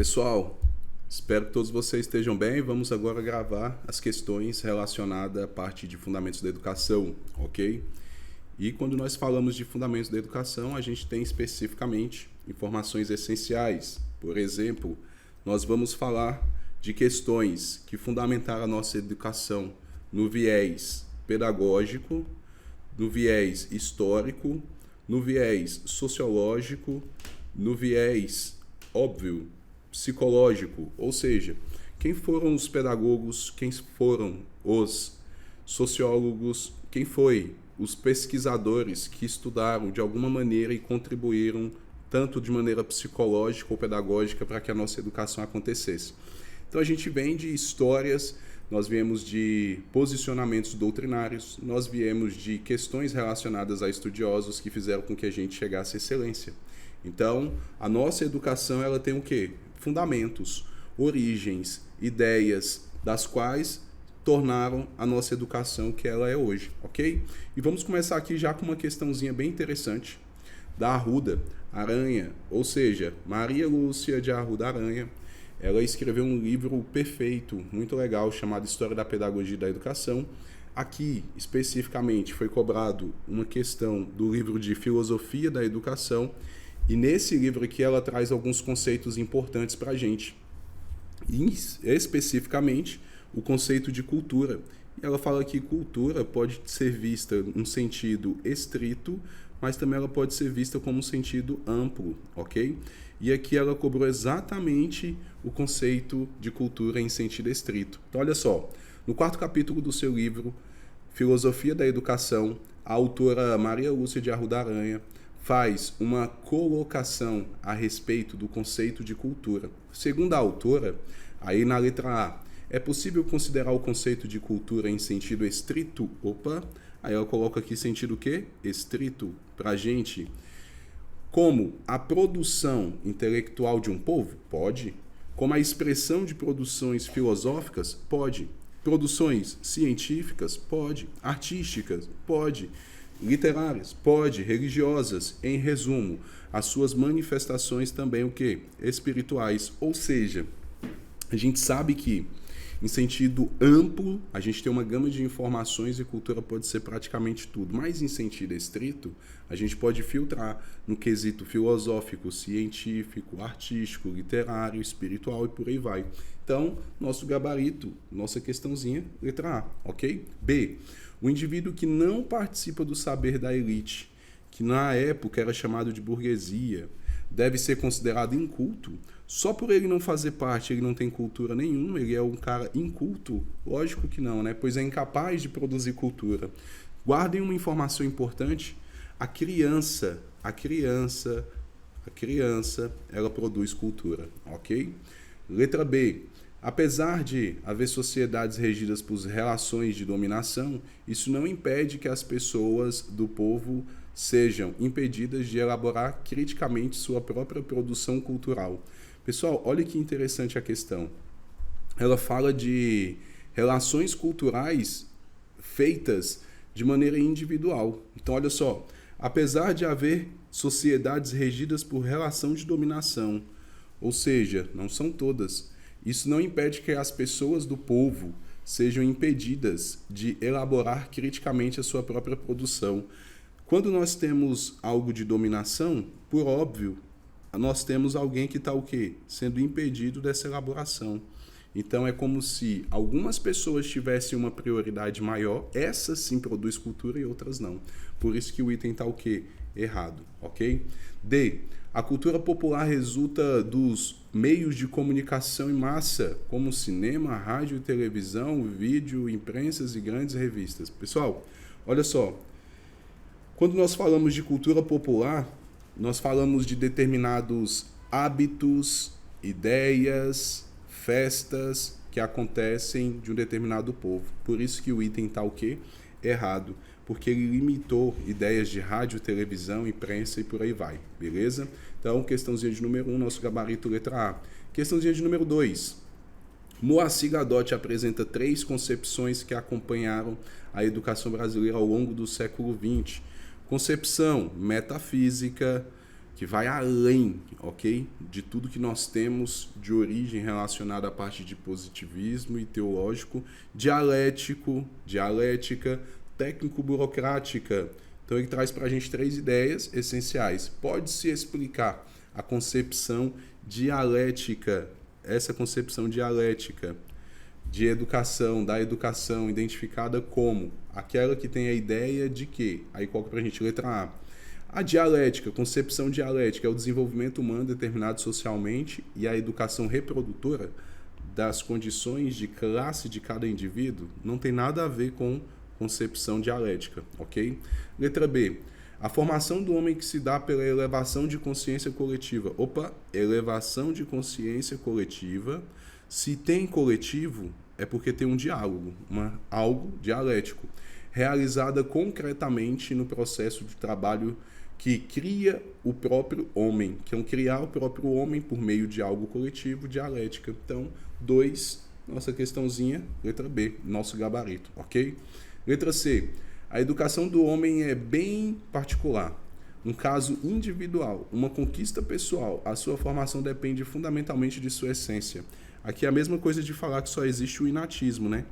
Pessoal, espero que todos vocês estejam bem. Vamos agora gravar as questões relacionadas à parte de fundamentos da educação, ok? E quando nós falamos de fundamentos da educação, a gente tem especificamente informações essenciais. Por exemplo, nós vamos falar de questões que fundamentaram a nossa educação no viés pedagógico, no viés histórico, no viés sociológico, no viés óbvio, psicológico, ou seja, quem foram os pedagogos, quem foram os sociólogos, quem foi os pesquisadores que estudaram de alguma maneira e contribuíram tanto de maneira psicológica ou pedagógica para que a nossa educação acontecesse. Então a gente vem de histórias, nós viemos de posicionamentos doutrinários, nós viemos de questões relacionadas a estudiosos que fizeram com que a gente chegasse à excelência. Então, a nossa educação ela tem o quê? Fundamentos, origens, ideias, das quais tornaram a nossa educação o que ela é hoje, ok? E vamos começar aqui já com uma questãozinha bem interessante da Arruda Aranha, ou seja, Maria Lúcia de Arruda Aranha. Ela escreveu um livro perfeito, muito legal, chamado História da Pedagogia e da Educação. Aqui, especificamente, foi cobrado uma questão do livro de Filosofia da Educação. E nesse livro aqui ela traz alguns conceitos importantes para a gente. E, especificamente, o conceito de cultura. E ela fala que cultura pode ser vista num sentido estrito, mas também ela pode ser vista como um sentido amplo, ok? E aqui ela cobrou exatamente o conceito de cultura em sentido estrito. Então, olha só, no 4º capítulo do seu livro, Filosofia da Educação, a autora Maria Lúcia de Arruda Aranha faz uma colocação a respeito do conceito de cultura. Segundo a autora, aí na letra A, é possível considerar o conceito de cultura em sentido estrito? Aí ela coloca aqui sentido o quê? Estrito, pra gente. Como a produção intelectual de um povo? Pode. Como a expressão de produções filosóficas? Pode. Produções científicas? Pode. Artísticas? Pode. Literárias? Pode. Religiosas? Em resumo, as suas manifestações também o quê? Espirituais. Ou seja, a gente sabe que em sentido amplo, a gente tem uma gama de informações e cultura pode ser praticamente tudo. Mas em sentido estrito, a gente pode filtrar no quesito filosófico, científico, artístico, literário, espiritual e por aí vai. Então, nosso gabarito, nossa questãozinha, letra A, ok? B. O indivíduo que não participa do saber da elite, que na época era chamado de burguesia, deve ser considerado inculto. Só por ele não fazer parte, ele não tem cultura nenhuma, ele é um cara inculto? Lógico que não, né? Pois é incapaz de produzir cultura. Guardem uma informação importante, a criança, ela produz cultura, ok? Letra B. Apesar de haver sociedades regidas por relações de dominação, isso não impede que as pessoas do povo sejam impedidas de elaborar criticamente sua própria produção cultural. Pessoal, olha que interessante a questão. Ela fala de relações culturais feitas de maneira individual. Então, olha só, apesar de haver sociedades regidas por relação de dominação, ou seja, não são todas, isso não impede que as pessoas do povo sejam impedidas de elaborar criticamente a sua própria produção. Quando nós temos algo de dominação, por óbvio, nós temos alguém que está o quê? Sendo impedido dessa elaboração. Então é como se algumas pessoas tivessem uma prioridade maior, essas sim produz cultura e outras não. Por isso que o item está o quê? Errado, ok? D. A cultura popular resulta dos meios de comunicação em massa, como cinema, rádio, televisão, vídeo, imprensas e grandes revistas. Pessoal, olha só. Quando nós falamos de cultura popular, nós falamos de determinados hábitos, ideias, festas que acontecem de um determinado povo. Por isso que o item está o quê? Errado. Porque ele limitou ideias de rádio, televisão, imprensa e por aí vai. Beleza? Então, questãozinha de número 1, nosso gabarito letra A. Questãozinha de número 2. Moacir Gadotti apresenta 3 concepções que acompanharam a educação brasileira ao longo do século XX. Concepção metafísica, que vai além, ok? De tudo que nós temos de origem relacionada à parte de positivismo e teológico, dialética, técnico-burocrática. Então ele traz para a gente 3 ideias essenciais. Pode-se explicar a concepção dialética, essa concepção dialética de educação, da educação, identificada como aquela que tem a ideia de que, aí coloca para a gente letra A, a dialética, concepção dialética, é o desenvolvimento humano determinado socialmente e a educação reprodutora das condições de classe de cada indivíduo, não tem nada a ver com concepção dialética, ok? Letra B, a formação do homem que se dá pela elevação de consciência coletiva. Elevação de consciência coletiva. Se tem coletivo, é porque tem um diálogo, algo dialético, realizada concretamente no processo de trabalho que cria o próprio homem, que é criar o próprio homem por meio de algo coletivo, dialética. Então, 2, nossa questãozinha, letra B, nosso gabarito, ok? Letra C, a educação do homem é bem particular, um caso individual, uma conquista pessoal, a sua formação depende fundamentalmente de sua essência. Aqui é a mesma coisa de falar que só existe o inatismo, né?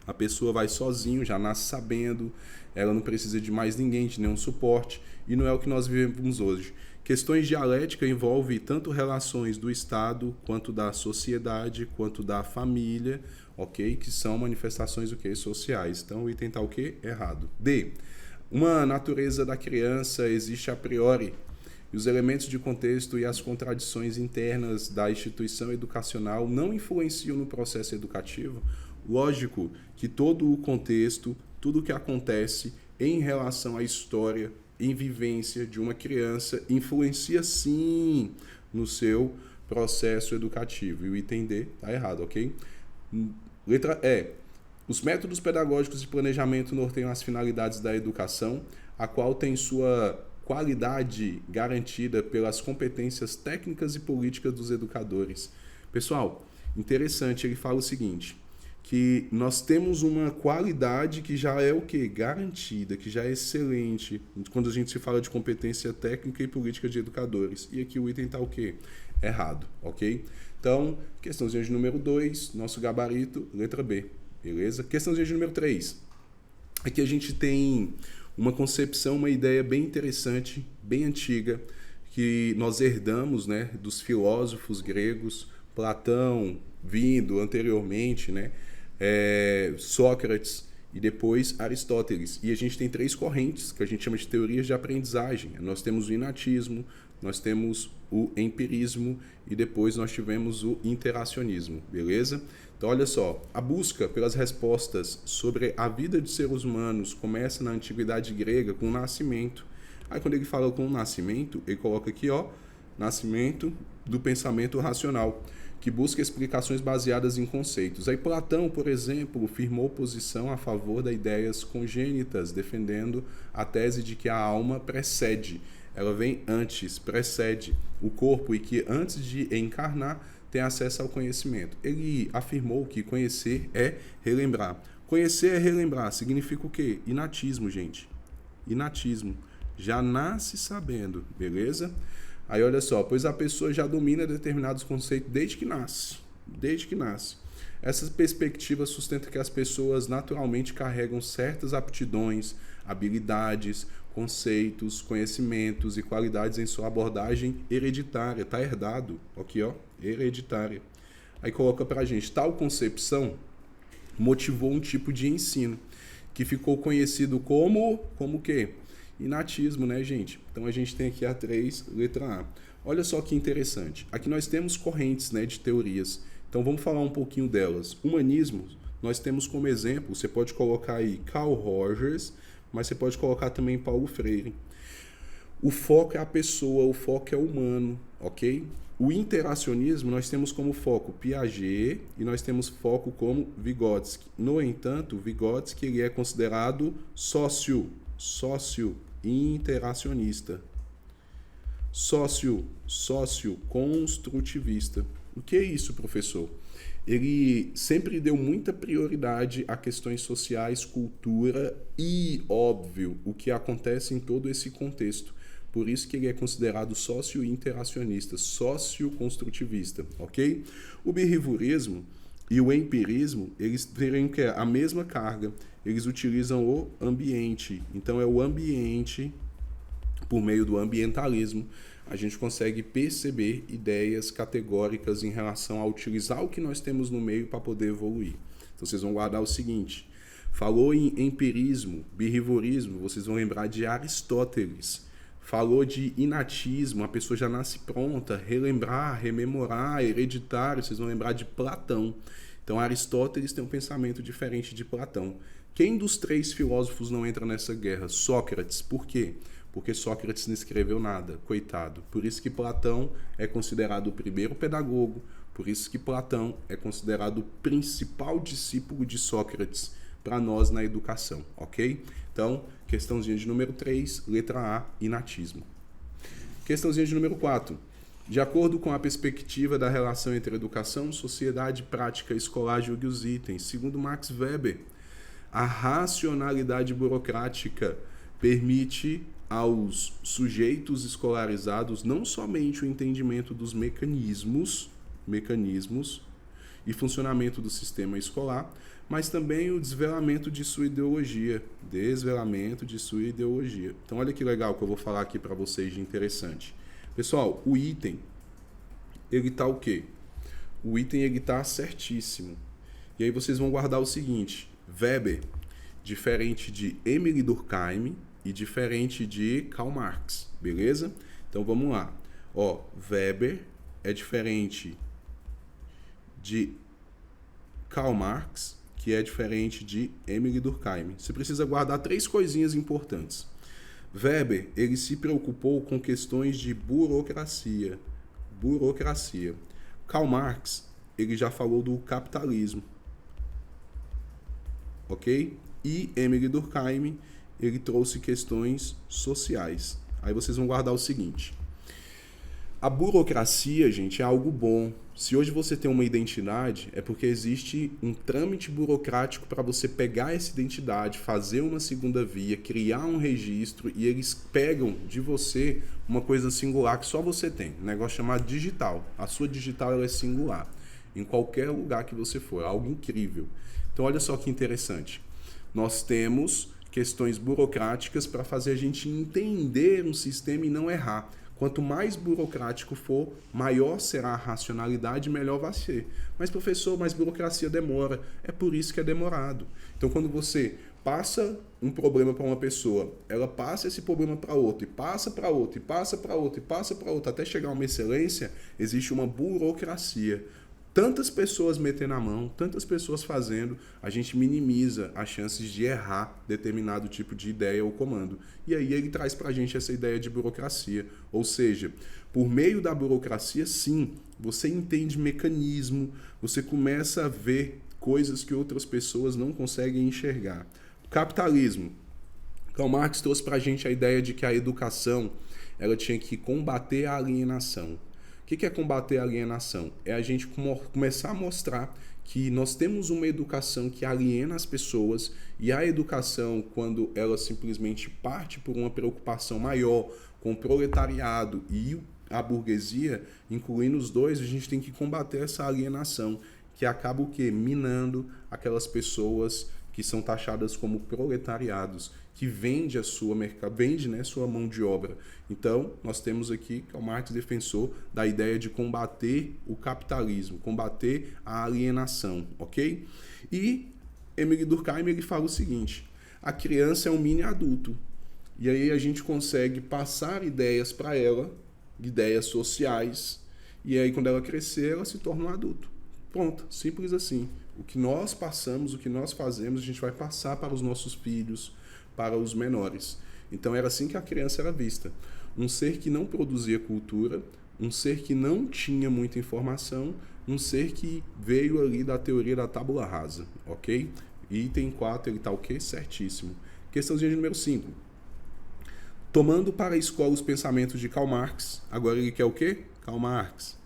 A pessoa vai sozinho, já nasce sabendo, ela não precisa de mais ninguém, de nenhum suporte, e não é o que nós vivemos hoje. Questões dialéticas envolvem tanto relações do Estado, quanto da sociedade, quanto da família, ok? Que são manifestações sociais. Então, o item está o quê? Errado. D. Uma natureza da criança existe a priori, e os elementos de contexto e as contradições internas da instituição educacional não influenciam no processo educativo. Lógico que todo o contexto, tudo o que acontece em relação à história, em vivência de uma criança, influencia sim no seu processo educativo. E o item D está errado, ok? Letra E. Os métodos pedagógicos de planejamento norteiam as finalidades da educação, a qual tem sua qualidade garantida pelas competências técnicas e políticas dos educadores. Pessoal, interessante, ele fala o seguinte, que nós temos uma qualidade que já é o quê? Garantida, que já é excelente, quando a gente se fala de competência técnica e política de educadores. E aqui o item está o quê? Errado, ok? Então, questãozinha de número 2, nosso gabarito, letra B, beleza? Questãozinha de número 3. Aqui a gente tem uma concepção, uma ideia bem interessante, bem antiga, que nós herdamos, né, dos filósofos gregos, Platão vindo anteriormente, né, Sócrates e depois Aristóteles. E a gente tem 3 correntes que a gente chama de teorias de aprendizagem. Nós temos o inatismo, nós temos o empirismo e depois nós tivemos o interacionismo, beleza? Então, olha só, a busca pelas respostas sobre a vida de seres humanos começa na antiguidade grega com o nascimento. Aí, quando ele fala com o nascimento, ele coloca aqui, ó, nascimento do pensamento racional, que busca explicações baseadas em conceitos. Aí Platão, por exemplo, firmou posição a favor das ideias congênitas, defendendo a tese de que a alma precede, ela vem antes, precede o corpo e que antes de encarnar tem acesso ao conhecimento. Ele afirmou que conhecer é relembrar. Conhecer é relembrar, significa o quê? Inatismo, gente. Inatismo. Já nasce sabendo, beleza? Aí olha só, pois a pessoa já domina determinados conceitos desde que nasce. Desde que nasce. Essa perspectiva sustenta que as pessoas naturalmente carregam certas aptidões, habilidades, conceitos, conhecimentos e qualidades em sua abordagem hereditária. Está herdado. Aqui, ó, hereditária. Aí coloca pra gente, tal concepção motivou um tipo de ensino que ficou conhecido como o quê? Inatismo, né, gente? Então a gente tem aqui a 3, letra A. Olha só que interessante. Aqui nós temos correntes, né, de teorias. Então vamos falar um pouquinho delas. Humanismo, nós temos como exemplo, você pode colocar aí Carl Rogers, mas você pode colocar também Paulo Freire. O foco é a pessoa, o foco é o humano, ok? O interacionismo nós temos como foco Piaget e nós temos foco como Vygotsky. No entanto, Vygotsky ele é considerado sócio-interacionista, sócio-construtivista. O que é isso, professor? Ele sempre deu muita prioridade a questões sociais, cultura e, óbvio, o que acontece em todo esse contexto. Por isso que ele é considerado sócio-interacionista, sócio-construtivista, ok? O behaviorismo e o empirismo, eles teriam que a mesma carga, eles utilizam o ambiente. Então é o ambiente, por meio do ambientalismo, a gente consegue perceber ideias categóricas em relação a utilizar o que nós temos no meio para poder evoluir. Então vocês vão guardar o seguinte: falou em empirismo, behaviorismo, vocês vão lembrar de Aristóteles. Falou de inatismo, a pessoa já nasce pronta, relembrar, rememorar, hereditário, vocês vão lembrar de Platão. Então Aristóteles tem um pensamento diferente de Platão. Quem dos três filósofos não entra nessa guerra? Sócrates. Por quê? Porque Sócrates não escreveu nada, coitado. Por isso que Platão é considerado o primeiro pedagogo, por isso que Platão é considerado o principal discípulo de Sócrates para nós na educação, ok? Então, questãozinha de número 3, letra A, inatismo. Questãozinha de número 4. De acordo com a perspectiva da relação entre educação, sociedade, prática escolar, julgue os itens. Segundo Max Weber, a racionalidade burocrática permite aos sujeitos escolarizados não somente o entendimento dos mecanismos e funcionamento do sistema escolar, mas também o desvelamento de sua ideologia. Então, olha que legal que eu vou falar aqui para vocês de interessante. Pessoal, o item, ele tá o quê? O item, ele tá certíssimo. E aí vocês vão guardar o seguinte: Weber, diferente de Emile Durkheim e diferente de Karl Marx, beleza? Então, vamos lá. Ó, Weber é diferente de Karl Marx, que é diferente de Emile Durkheim. Você precisa guardar 3 coisinhas importantes. Weber, ele se preocupou com questões de burocracia. Karl Marx, ele já falou do capitalismo. Ok? E Emile Durkheim, ele trouxe questões sociais. Aí vocês vão guardar o seguinte: a burocracia, gente, é algo bom. Se hoje você tem uma identidade, é porque existe um trâmite burocrático para você pegar essa identidade, fazer uma segunda via, criar um registro, e eles pegam de você uma coisa singular que só você tem. Um negócio chamado digital. A sua digital, ela é singular. Em qualquer lugar que você for. É algo incrível. Então, olha só que interessante. Nós temos questões burocráticas para fazer a gente entender um sistema e não errar. Quanto mais burocrático for, maior será a racionalidade, melhor vai ser. Mas, professor, mais burocracia demora. É por isso que é demorado. Então, quando você passa um problema para uma pessoa, ela passa esse problema para outra, e passa para outra, e passa para outra, e passa para outra, até chegar a uma excelência, existe uma burocracia. Tantas pessoas metendo a mão, tantas pessoas fazendo, a gente minimiza as chances de errar determinado tipo de ideia ou comando. E aí ele traz para a gente essa ideia de burocracia. Ou seja, por meio da burocracia, sim, você entende mecanismo, você começa a ver coisas que outras pessoas não conseguem enxergar. Capitalismo. Karl Marx trouxe para a gente a ideia de que a educação ela tinha que combater a alienação. O que é combater a alienação? É a gente começar a mostrar que nós temos uma educação que aliena as pessoas, e a educação, quando ela simplesmente parte por uma preocupação maior com o proletariado e a burguesia, incluindo os dois, a gente tem que combater essa alienação, que acaba o quê? Minando aquelas pessoas que são taxadas como proletariados, que vende a sua sua mão de obra. Então, nós temos aqui Karl Marx, defensor da ideia de combater o capitalismo, combater a alienação, ok? E Emile Durkheim, ele fala o seguinte: a criança é um mini adulto, e aí a gente consegue passar ideias para ela, ideias sociais, e aí quando ela crescer, ela se torna um adulto. Pronto, simples assim. O que nós passamos, o que nós fazemos, a gente vai passar para os nossos filhos, para os menores. Então era assim que a criança era vista. Um ser que não produzia cultura, um ser que não tinha muita informação, um ser que veio ali da teoria da tábula rasa, ok? Item 4, ele está o quê? Certíssimo. Questãozinha de número 5. Tomando para a escola os pensamentos de Karl Marx, agora ele quer o quê? Karl Marx.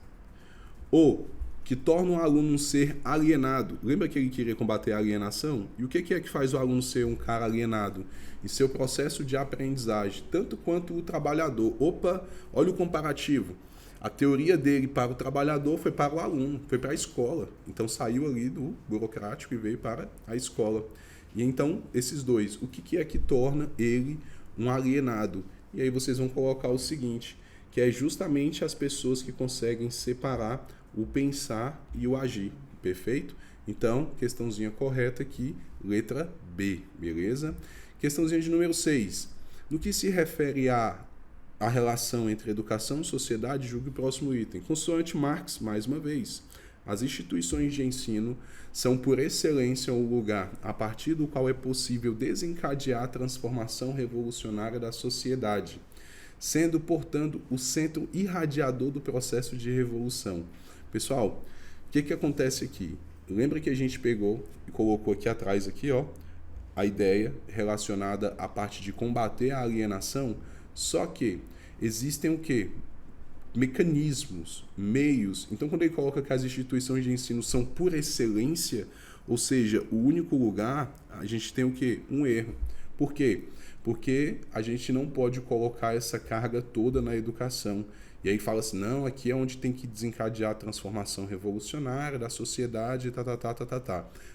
O que torna o aluno um ser alienado. Lembra que ele queria combater a alienação? E o que é que faz o aluno ser um cara alienado? Em seu processo de aprendizagem, tanto quanto o trabalhador. Opa, olha o comparativo. A teoria dele para o trabalhador foi para o aluno, foi para a escola. Então saiu ali do burocrático e veio para a escola. E então, esses dois, o que é que torna ele um alienado? E aí vocês vão colocar o seguinte, que é justamente as pessoas que conseguem separar o pensar e o agir, perfeito? Então, questãozinha correta aqui, letra B, beleza? Questãozinha de número 6. No que se refere a relação entre educação e sociedade, julgue o próximo item. Consoante Marx, mais uma vez, as instituições de ensino são, por excelência, o lugar a partir do qual é possível desencadear a transformação revolucionária da sociedade, sendo, portanto, o centro irradiador do processo de revolução. Pessoal, o que acontece aqui? Lembra que a gente pegou e colocou aqui atrás, aqui, ó, a ideia relacionada à parte de combater a alienação, só que existem o quê? Mecanismos, meios. Então, quando ele coloca que as instituições de ensino são por excelência, ou seja, o único lugar, a gente tem o quê? Um erro. Por quê? Porque a gente não pode colocar essa carga toda na educação. E aí fala assim, não, aqui é onde tem que desencadear a transformação revolucionária da sociedade,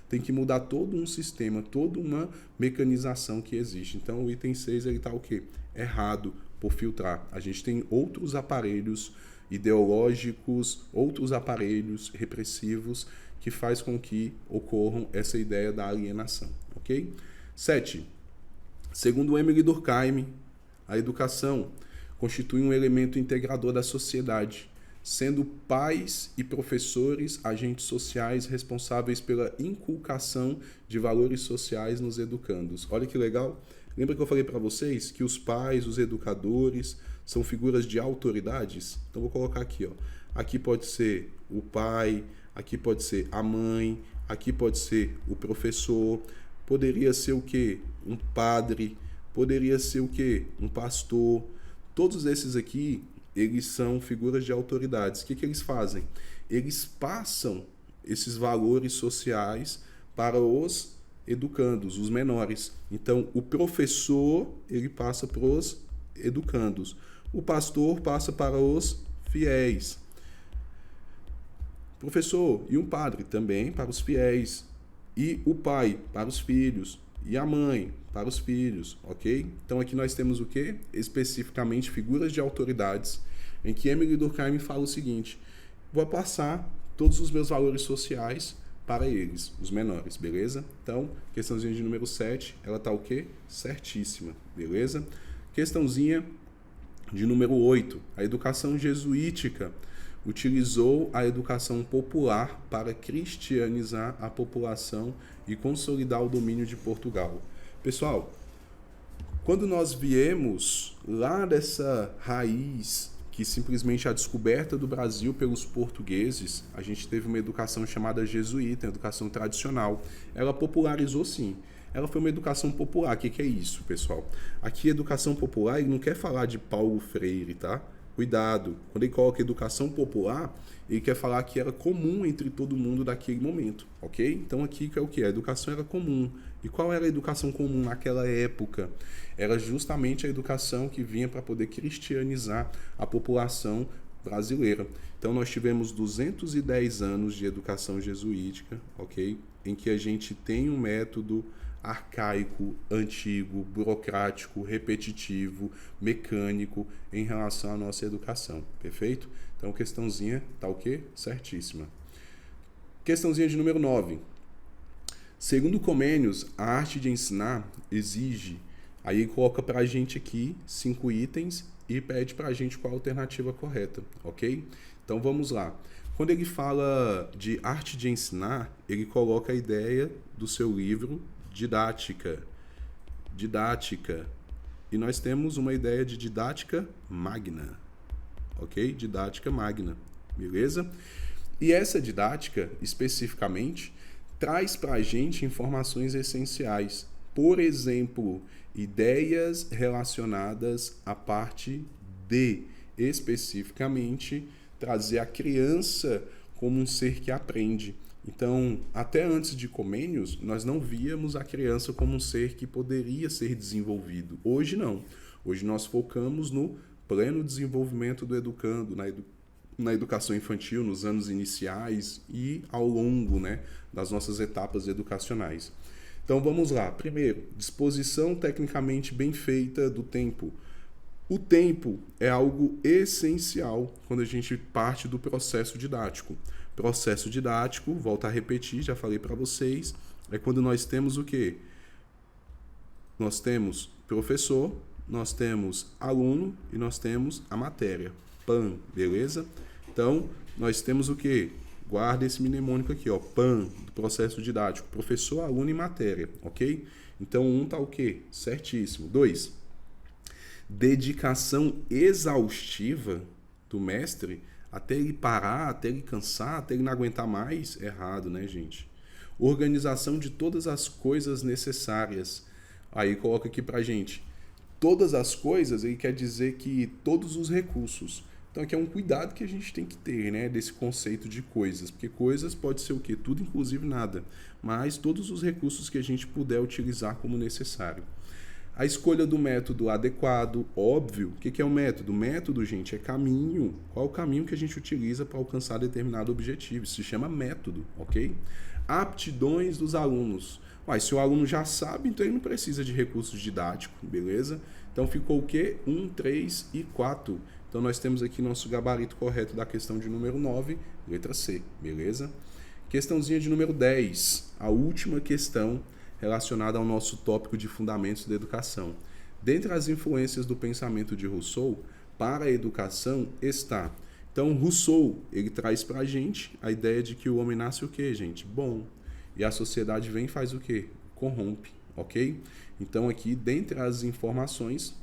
Tem que mudar todo um sistema, toda uma mecanização que existe. Então, o item 6, ele está o quê? Errado por filtrar. A gente tem outros aparelhos ideológicos, outros aparelhos repressivos que faz com que ocorram essa ideia da alienação, ok? 7. Segundo Emile Durkheim, a educação constitui um elemento integrador da sociedade, sendo pais e professores agentes sociais responsáveis pela inculcação de valores sociais nos educandos. Olha que legal! Lembra que eu falei para vocês que os pais, os educadores, são figuras de autoridades? Então, vou colocar aqui, ó. Aqui pode ser o pai, aqui pode ser a mãe, aqui pode ser o professor, poderia ser o quê? Um padre, poderia ser o quê? Um pastor. Todos esses aqui, eles são figuras de autoridades. O que eles fazem? Eles passam esses valores sociais para os educandos, os menores. Então, o professor, ele passa para os educandos. O pastor passa para os fiéis. Professor e um padre também para os fiéis. E o pai para os filhos. E a mãe para os filhos, ok? Então, aqui nós temos o quê? Especificamente figuras de autoridades, em que Emile Durkheim fala o seguinte, vou passar todos os meus valores sociais para eles, os menores, beleza? Então, questãozinha de número 7, ela tá o quê? Certíssima, beleza? Questãozinha de número 8, a educação jesuítica utilizou a educação popular para cristianizar a população e consolidar o domínio de Portugal. Pessoal, quando nós viemos lá dessa raiz que simplesmente a descoberta do Brasil pelos portugueses, a gente teve uma educação chamada jesuíta, educação tradicional. Ela popularizou sim. Ela foi uma educação popular. O que é isso, pessoal? Aqui, educação popular, ele não quer falar de Paulo Freire, tá? Cuidado. Quando ele coloca educação popular, ele quer falar que era comum entre todo mundo daquele momento, ok? Então, aqui que é o que? A educação era comum. E qual era a educação comum naquela época? Era justamente a educação que vinha para poder cristianizar a população brasileira. Então, nós tivemos 210 anos de educação jesuítica, ok? Em que a gente tem um método arcaico, antigo, burocrático, repetitivo, mecânico em relação à nossa educação, perfeito? Então, questãozinha tá o quê? Certíssima. Questãozinha de número 9. Segundo Comênios, a arte de ensinar exige, aí coloca pra gente aqui 5 itens e pede pra gente qual a alternativa correta, ok? Então, vamos lá. Quando ele fala de arte de ensinar, ele coloca a ideia do seu livro Didática. E nós temos uma ideia de didática magna, ok? Didática magna, beleza? E essa didática, especificamente, traz para a gente informações essenciais. Por exemplo, ideias relacionadas à parte de, especificamente, trazer a criança como um ser que aprende. Então, até antes de Comênios, nós não víamos a criança como um ser que poderia ser desenvolvido. Hoje não. Hoje nós focamos no pleno desenvolvimento do educando, na educação infantil, nos anos iniciais e ao longo, né, das nossas etapas educacionais. Então vamos lá. Primeiro, disposição tecnicamente bem feita do tempo. O tempo é algo essencial quando a gente parte do processo didático. Processo didático, volto a repetir, já falei para vocês, é quando nós temos o quê? Nós temos professor, nós temos aluno e nós temos a matéria. PAN, beleza? Então, nós temos o quê? Guarda esse mnemônico aqui, ó, PAN, do processo didático, professor, aluno e matéria, ok? Então, 1 tá o quê? Certíssimo. 2, dedicação exaustiva do mestre até ele parar, até ele cansar, até ele não aguentar mais. Errado, né, gente? Organização de todas as coisas necessárias. Aí coloca aqui pra gente. Todas as coisas, ele quer dizer que todos os recursos. Então aqui é um cuidado que a gente tem que ter, né, desse conceito de coisas, porque coisas pode ser o quê? Tudo, inclusive nada, mas todos os recursos que a gente puder utilizar como necessário. A escolha do método adequado, óbvio. O que é o método? O método, gente, é caminho. Qual é o caminho que a gente utiliza para alcançar determinado objetivo? Isso se chama método, ok? Aptidões dos alunos. Se o aluno já sabe, então ele não precisa de recursos didáticos, beleza? Então ficou o quê? 1, 3 e 4. Então nós temos aqui nosso gabarito correto da questão de número 9, letra C, beleza? Questãozinha de número 10, a última questão relacionada ao nosso tópico de fundamentos da educação. Dentre as influências do pensamento de Rousseau para a educação está... Então, Rousseau, ele traz para a gente a ideia de que o homem nasce o quê, gente? Bom. E a sociedade vem e faz o quê? Corrompe, ok? Então, aqui, dentre as informações,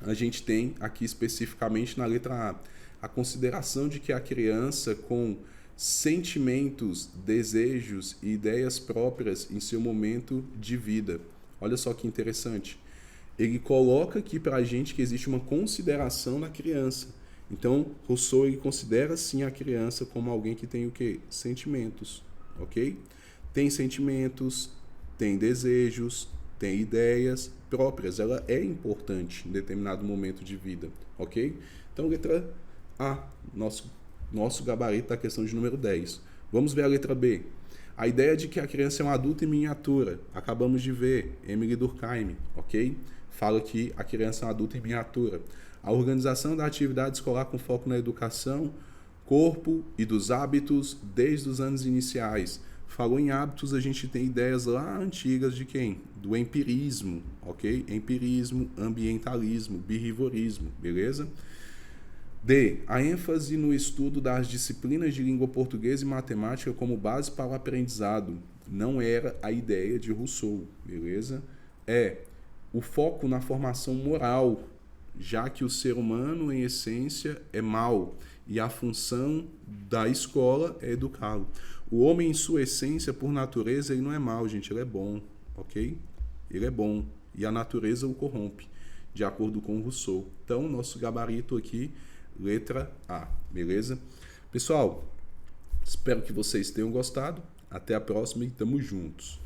a gente tem aqui especificamente na letra A, a consideração de que a criança com sentimentos, desejos e ideias próprias em seu momento de vida. Olha só que interessante. Ele coloca aqui para a gente que existe uma consideração na criança. Então, Rousseau ele considera sim a criança como alguém que tem o quê? Sentimentos, ok? Tem sentimentos, tem desejos, tem ideias próprias. Ela é importante em determinado momento de vida, ok? Então, letra A, nosso gabarito da questão de número 10. Vamos ver a letra B. A ideia de que a criança é um adulto em miniatura. Acabamos de ver, Emily Durkheim, ok? Fala que a criança é um adulto em miniatura. A organização da atividade escolar com foco na educação, corpo e dos hábitos desde os anos iniciais. Falou em hábitos, a gente tem ideias lá antigas de quem? Do empirismo, ok? Empirismo, ambientalismo, behaviorismo, beleza? D. A ênfase no estudo das disciplinas de língua portuguesa e matemática como base para o aprendizado. Não era a ideia de Rousseau, beleza? O foco na formação moral, já que o ser humano, em essência, é mau e a função da escola é educá-lo. O homem, em sua essência, por natureza, ele não é mau, gente, ele é bom, ok? Ele é bom e a natureza o corrompe, de acordo com Rousseau. Então, nosso gabarito aqui, letra A, beleza? Pessoal, espero que vocês tenham gostado. Até a próxima e tamo juntos.